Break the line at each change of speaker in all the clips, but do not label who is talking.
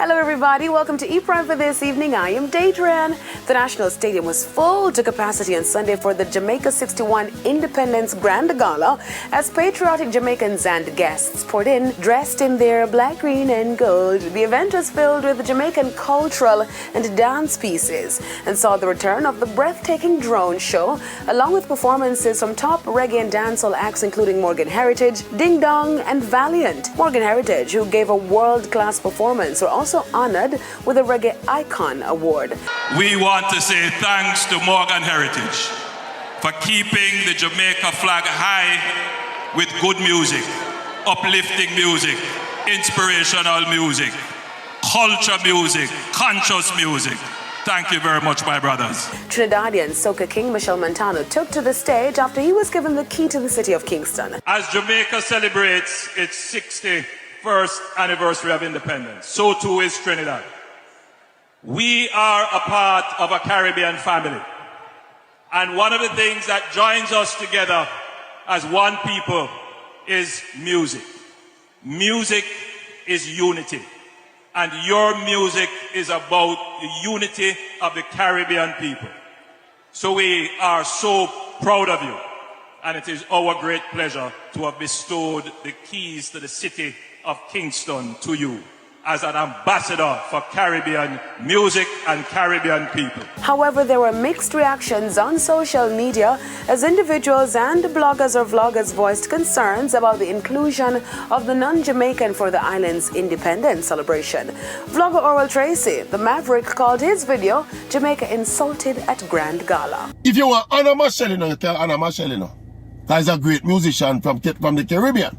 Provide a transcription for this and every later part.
Hello everybody, welcome to E-Prime for this evening. I am Daedran. The National Stadium was full to capacity on Sunday for the Jamaica 61st Independence Grand Gala as patriotic Jamaicans and guests poured in, dressed in their black, green and gold. The event was filled with Jamaican cultural and dance pieces and saw the return of the breathtaking drone show along with performances from top reggae and dancehall acts including Morgan Heritage, Ding Dong and Valiant. Morgan Heritage, who gave a world-class performance, were also honored with a Reggae Icon Award.
We want to say thanks to Morgan Heritage for keeping the Jamaica flag high with good music, uplifting music, inspirational music, culture music, conscious music. Thank you very much, my brothers.
Trinidadian soca king Michelle Montano took to the stage after he was given the key to the city of Kingston.
As Jamaica celebrates its 61st anniversary of independence, so too is Trinidad. We are a part of a Caribbean family. And one of the things that joins us together as one people is music. Music is unity. And your music is about the unity of the Caribbean people. So we are so proud of you. And it is our great pleasure to have bestowed the keys to the city of Kingston to you as an ambassador for Caribbean music and Caribbean people.
However, there were mixed reactions on social media as individuals and bloggers or vloggers voiced concerns about the inclusion of the non-Jamaican for the island's independence celebration. Vlogger Oral Tracy, the Maverick, called his video Jamaica Insulted at Grand Gala.
If you were Anna Marcellino, you tell Anna Marcellino. That is a great musician from the Caribbean.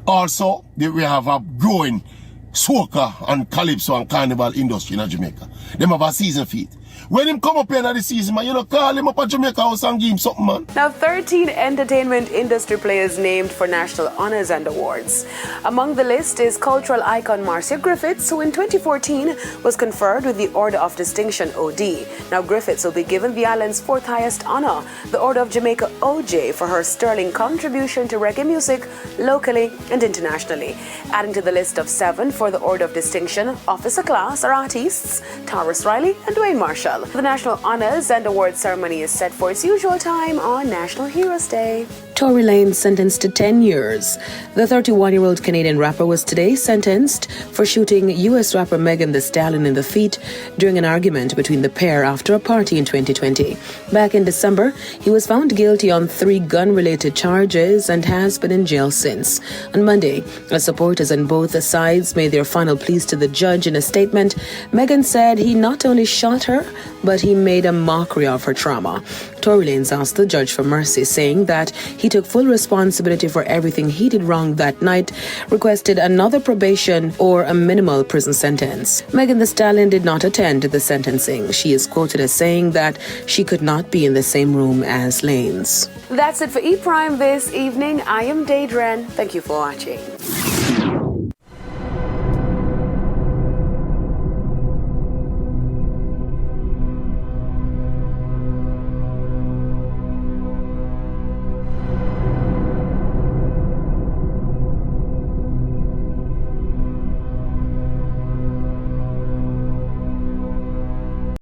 Also, we have a growing soca and calypso and carnival industry in Jamaica. They have a season feet. When him come up here in the season, man, you know, call him up at Jamaica House and give him something, man.
Now, 13 entertainment industry players named for national honors and awards. Among the list is cultural icon Marcia Griffiths, who in 2014 was conferred with the Order of Distinction OD. Now, Griffiths will be given the island's fourth highest honor, the Order of Jamaica OJ, for her sterling contribution to reggae music locally and internationally. Adding to the list of 7 for the Order of Distinction officer class are artists Taurus Riley and Dwayne Marshall. The National Honors and Awards ceremony is set for its usual time on National Heroes Day. Tory Lanez sentenced to 10 years. The 31-year-old Canadian rapper was today sentenced for shooting U.S. rapper Megan Thee Stallion in the feet during an argument between the pair after a party in 2020. Back in December, he was found guilty on 3 gun-related charges and has been in jail since. On Monday, as supporters on both sides made their final pleas to the judge in a statement, Megan said he not only shot her, but he made a mockery of her trauma. Tory Lanez asked the judge for mercy, saying that he took full responsibility for everything he did wrong that night, requested another probation or a minimal prison sentence. Megan Thee Stallion did not attend the sentencing. She is quoted as saying that she could not be in the same room as Lanez. That's it for E-Prime this evening. I am Daedran. Thank you for watching.